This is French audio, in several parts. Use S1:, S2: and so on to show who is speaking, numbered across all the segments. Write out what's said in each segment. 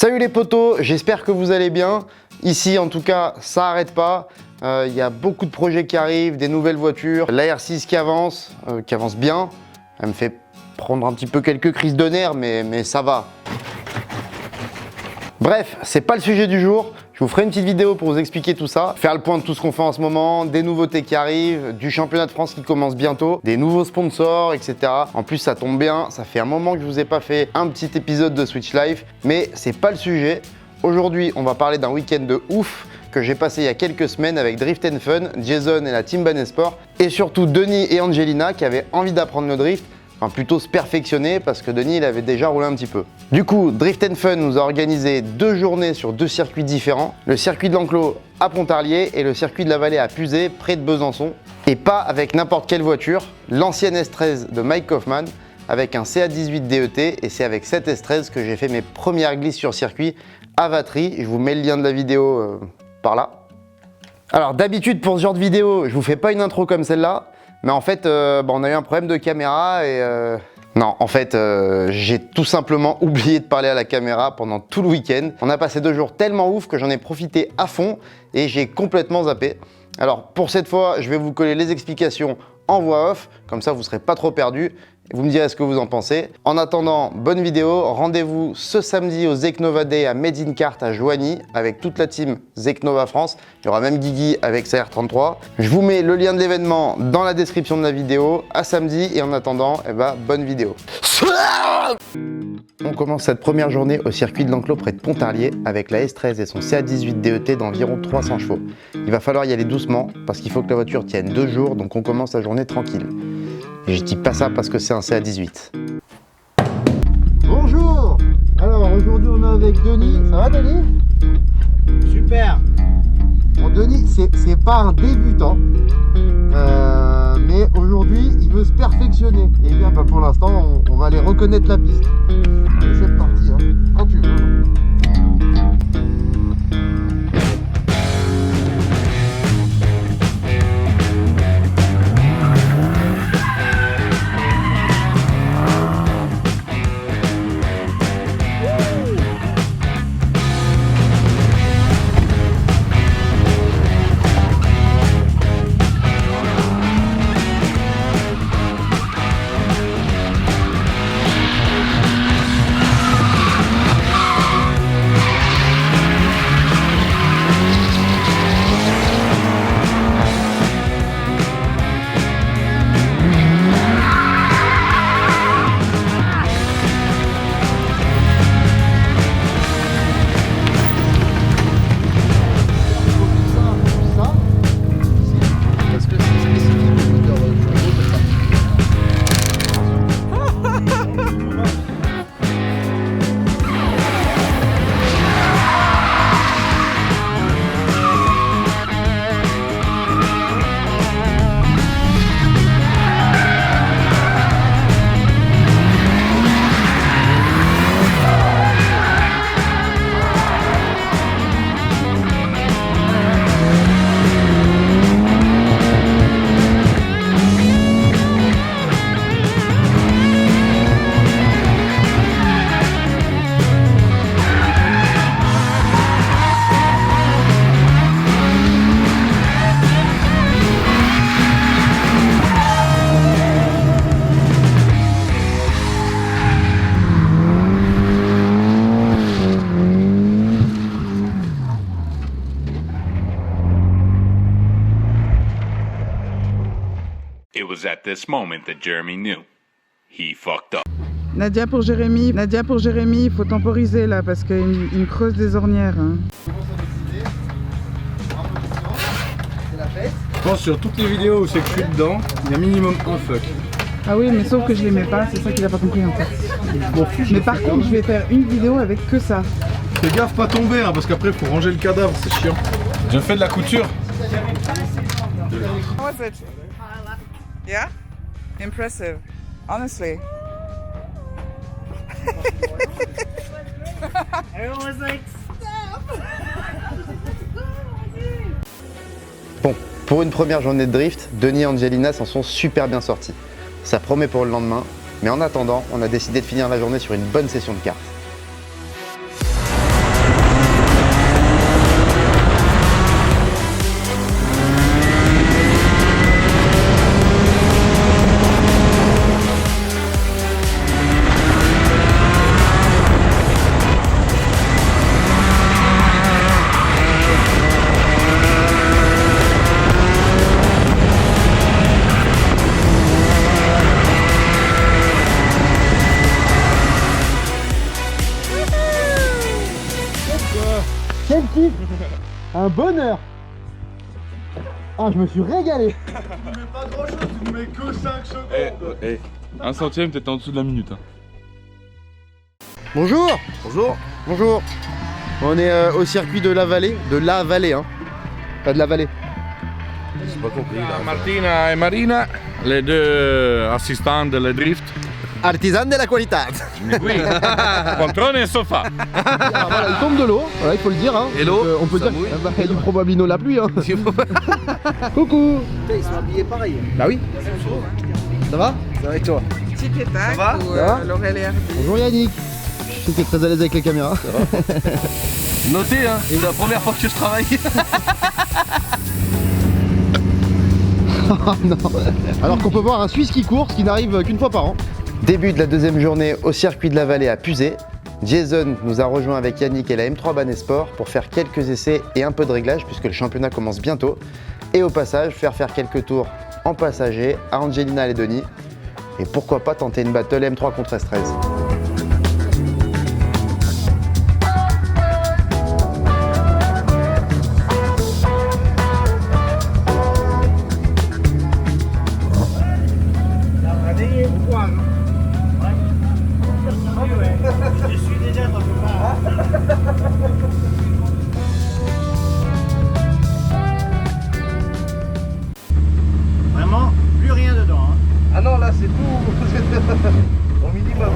S1: Salut les potos, j'espère que vous allez bien. Ici en tout cas, ça n'arrête pas. Il y a beaucoup de projets qui arrivent, des nouvelles voitures. La R6 qui avance bien. Elle me fait prendre un petit peu quelques crises de nerfs, mais ça va. Bref, c'est pas le sujet du jour. Je vous ferai une petite vidéo pour vous expliquer tout ça, faire le point de tout ce qu'on fait en ce moment, des nouveautés qui arrivent, du championnat de France qui commence bientôt, des nouveaux sponsors, etc. En plus, ça tombe bien, ça fait un moment que je vous ai pas fait un petit épisode de Switch Life, mais c'est pas le sujet. Aujourd'hui, on va parler d'un week-end de ouf que j'ai passé il y a quelques semaines avec Drift & Fun, Jason et la team Banesport, et surtout Denis et Angelina qui avaient envie d'apprendre le drift. Enfin, plutôt se perfectionner parce que Denis il avait déjà roulé un petit peu. Du coup, Drift & Fun nous a organisé 2 journées sur 2 circuits différents. Le circuit de l'Enclos à Pontarlier et le circuit de la Vallée à Puzé, près de Besançon. Et pas avec n'importe quelle voiture, l'ancienne S13 de Mike Kaufman avec un CA18 DET, et c'est avec cette S13 que j'ai fait mes premières glisses sur circuit à Vatry. Je vous mets le lien de la vidéo par là. Alors d'habitude pour ce genre de vidéo, je vous fais pas une intro comme celle-là. Mais en fait, on a eu un problème de caméra et non, en fait, j'ai tout simplement oublié de parler à la caméra pendant tout le week-end. On a passé 2 jours tellement ouf que j'en ai profité à fond et j'ai complètement zappé. Alors pour cette fois, je vais vous coller les explications en voix off, comme ça vous ne serez pas trop perdus. Vous me direz ce que vous en pensez. En attendant, bonne vidéo. Rendez-vous ce samedi au Zeknova Day à Made in Kart à Joigny avec toute la team Zeknova France. Il y aura même Guigui avec sa R33. Je vous mets le lien de l'événement dans la description de la vidéo. À samedi et en attendant, bonne vidéo. On commence cette première journée au circuit de l'Enclos près de Pontarlier avec la S13 et son CA18 DET d'environ 300 chevaux. Il va falloir y aller doucement parce qu'il faut que la voiture tienne 2 jours, donc on commence la journée tranquille. Et je dis pas ça parce que c'est un CA18. Bonjour. Alors aujourd'hui on est avec Denis. Ça va Denis?
S2: Super.
S1: Bon, Denis c'est pas un débutant, mais aujourd'hui il veut se perfectionner. Et bien pour l'instant on va aller reconnaître la piste. Allez c'est parti, hein. Quand tu veux.
S3: It was at this moment that Jeremy knew he fucked up.
S2: Nadia pour Jérémy, il faut temporiser là parce qu'il me creuse des ornières. Hein.
S4: Je pense sur toutes les vidéos où c'est que je suis dedans, il y a minimum un fuck.
S2: Ah oui, mais sauf que je les mets pas, c'est ça qu'il a pas compris en fait. Mais par contre, je vais faire une vidéo avec que ça.
S4: Fais gaffe pas tomber hein, parce qu'après faut ranger le cadavre, c'est chiant. Je fais de la couture.
S2: How was it? Yeah? Impressive. Honestly.
S5: Everyone was like, stop!
S1: Bon, pour une première journée de drift, Denis et Angelina s'en sont super bien sortis. Ça promet pour le lendemain, mais en attendant, on a décidé de finir la journée sur une bonne session de cartes. quel kiff. Un bonheur. Ah, je me suis régalé.
S4: Tu mets pas grand chose, tu mets que 5 secondes.
S6: Un centième, t'étais en dessous de la minute. Hein.
S1: Bonjour. Bonjour. Bonjour. On est au circuit de la Vallée. De la Vallée, hein. Pas de la Vallée.
S4: J'ai pas compris là.
S6: Martina et Marina, les deux assistants de la drift.
S1: Artisan de la qualità.
S6: Oui, contrôle et sofa.
S1: Ah, voilà, il tombe de l'eau, voilà, il faut le dire. Hein.
S4: Et l'eau,
S1: on peut
S4: ça
S1: dire
S4: mouille.
S1: il y a du probablement la pluie. Hein. Coucou.
S7: Ils sont habillés pareil.
S1: Bah oui. Ça va?
S7: Ça va et toi?
S2: Tic et tac
S7: va
S2: ou
S1: Ça va
S2: Laurel et Hervé.
S1: Bonjour Yannick. Je sais que t'es très à l'aise avec les caméras.
S7: Notez, hein, c'est la première fois que je travaille.
S1: Oh non. Alors qu'on peut voir un Suisse qui court, ce qui n'arrive qu'une fois par an. Début de la deuxième journée au circuit de la Vallée à Puzet. Jason nous a rejoint avec Yannick et la M3 Banet Sport pour faire quelques essais et un peu de réglage puisque le championnat commence bientôt. Et au passage, faire quelques tours en passager à Angelina et Denis. Et pourquoi pas tenter une battle M3 contre S13.
S8: Vraiment, plus rien dedans. Hein.
S7: Ah non, là c'est tout au minimum.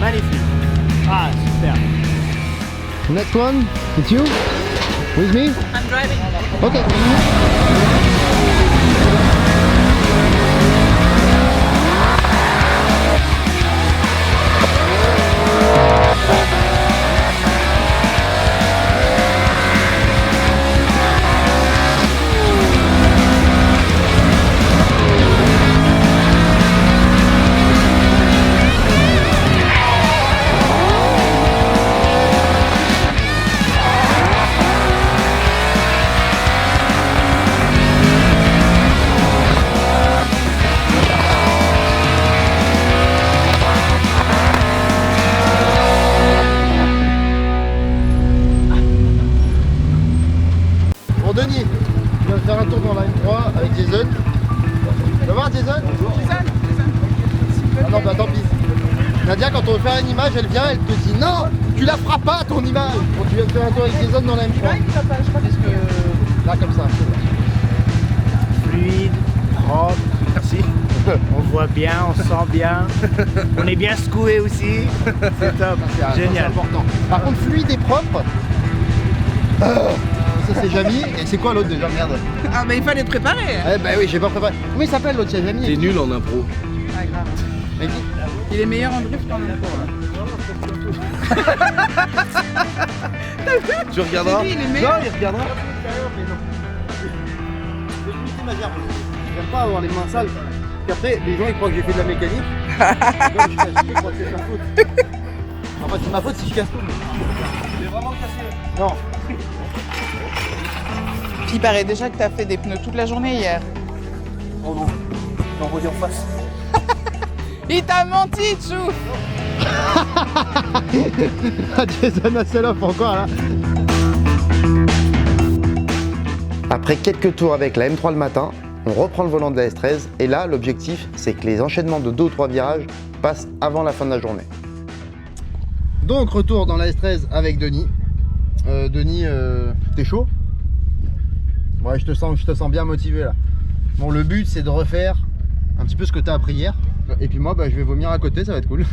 S8: Magnifique. Ah, super.
S1: Next one, it's you? With me?
S2: I'm driving.
S1: Okay. Bon Denis, tu viens de faire un tour dans la M3 avec Jason. Tu vas voir Jason? Ah non bah tant pis. Nadia quand on veut faire une image elle vient, elle te dit non, tu la feras pas ton image. Bon tu viens de faire un tour avec Jason dans la M3. Là comme ça.
S8: Fluide, propre.
S7: Merci.
S8: On voit bien, on sent bien. On est bien secoué aussi. C'est top.
S1: C'est
S8: Génial.
S1: important. Par contre fluide et propre. Ça c'est Jamie. Et c'est quoi l'autre déjà? Merde.
S2: Ah bah il fallait te préparer.
S1: Eh bah oui j'ai pas préparé. Comment il s'appelle l'autre? C'est Jamie.
S7: T'es nul en impro.
S2: Ah grave.
S1: Et qui?
S2: Il est meilleur en drift qu'en impro.
S7: Tu regarderas?
S2: C'est lui, il est meilleur.
S7: Non, il regardera.
S1: J'aime pas avoir les mains sales. Puis après, les gens ils croient que j'ai fait de la mécanique. Ils croient que c'est ma faute. En fait, c'est ma faute si je casse tout.
S7: J'ai vraiment cassé.
S1: Non.
S2: Il paraît déjà que t'as fait des pneus toute la journée hier.
S7: Oh non, j'en redis en face.
S2: Il t'a menti, Chou.
S1: Ah, Jason Hasselhoff encore là. Après quelques tours avec la M3 le matin, on reprend le volant de la S13 et là l'objectif c'est que les enchaînements de 2 ou 3 virages passent avant la fin de la journée. Donc retour dans la S13 avec Denis. Denis, t'es chaud? Ouais, je te sens bien motivé là. Bon, le but c'est de refaire un petit peu ce que t'as appris hier. Et puis moi, bah, je vais vomir à côté, ça va être cool.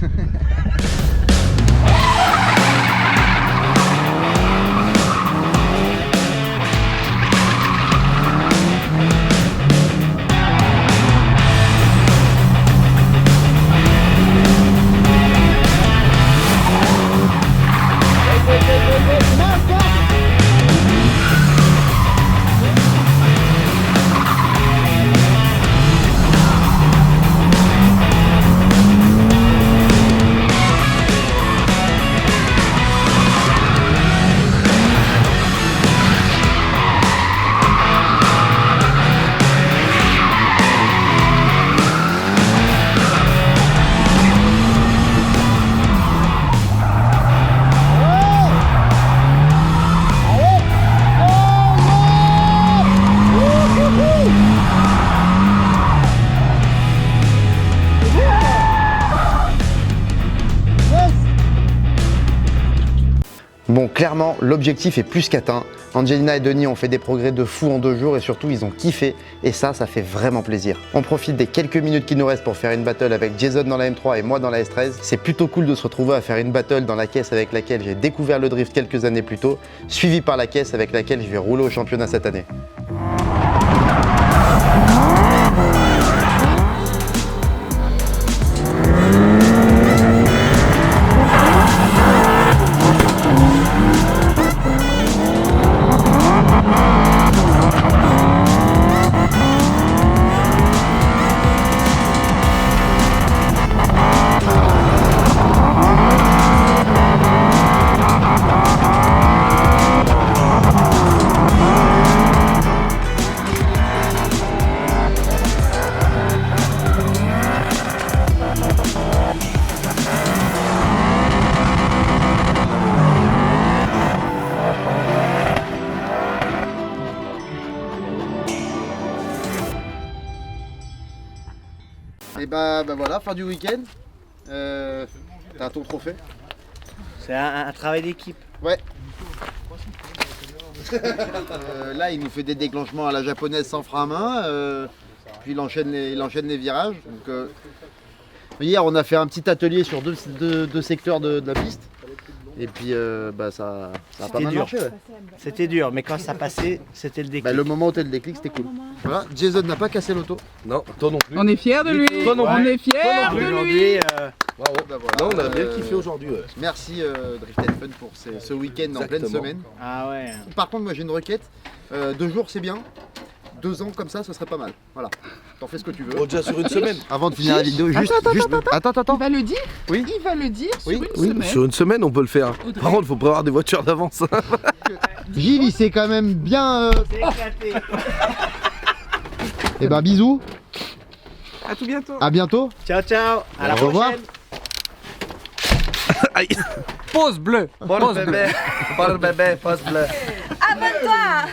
S1: Bon, clairement, l'objectif est plus qu'atteint. Angelina et Denis ont fait des progrès de fou en 2 jours et surtout, ils ont kiffé. Et ça fait vraiment plaisir. On profite des quelques minutes qui nous restent pour faire une battle avec Jason dans la M3 et moi dans la S13. C'est plutôt cool de se retrouver à faire une battle dans la caisse avec laquelle j'ai découvert le drift quelques années plus tôt, suivi par la caisse avec laquelle je vais rouler au championnat cette année. Et bah voilà, fin du week-end. T'as ton trophée.
S8: C'est un travail d'équipe.
S1: Ouais. Là, il nous fait des déclenchements à la japonaise sans frein à main. Puis il enchaîne les virages. Donc, hier, on a fait un petit atelier sur deux secteurs de la piste. Et puis ça a pas mal marché. Ouais.
S8: C'était dur, mais quand ça passait, c'était le déclic.
S1: Le moment où t'as le déclic, c'était cool. Voilà, Jason n'a pas cassé l'auto.
S7: Non, toi non plus.
S2: On est fiers de lui.
S7: Toi non
S2: On
S7: plus.
S2: est fiers de lui.
S8: Aujourd'hui,
S7: Bravo.
S1: Voilà,
S7: Non, on a bien kiffé aujourd'hui. Ouais.
S1: Merci Drift & Fun pour ce week-end en pleine
S7: Exactement.
S1: semaine.
S8: ah ouais.
S1: Par contre, moi j'ai une requête. 2 jours, c'est bien. 2 ans comme ça, ce serait pas mal. Voilà. T'en fais ce que tu veux.
S7: Bon, déjà sur une semaine.
S1: Avant de finir la vidéo, juste. Attends.
S2: Il va le dire.
S1: Oui.
S2: Il va le dire sur une
S7: Oui,
S2: semaine.
S7: sur une semaine, on peut le faire. Par contre, faut prévoir des voitures d'avance.
S1: Gilles, il s'est quand même bien.
S8: C'est éclaté.
S1: Et bah bisous.
S2: À tout bientôt.
S1: À bientôt.
S8: Ciao, ciao. À la
S1: Au revoir.
S8: prochaine.
S7: Aïe.
S6: Pause bleue.
S7: Pause bébé. Pause bébé, pause bleu.
S5: Abonne-toi.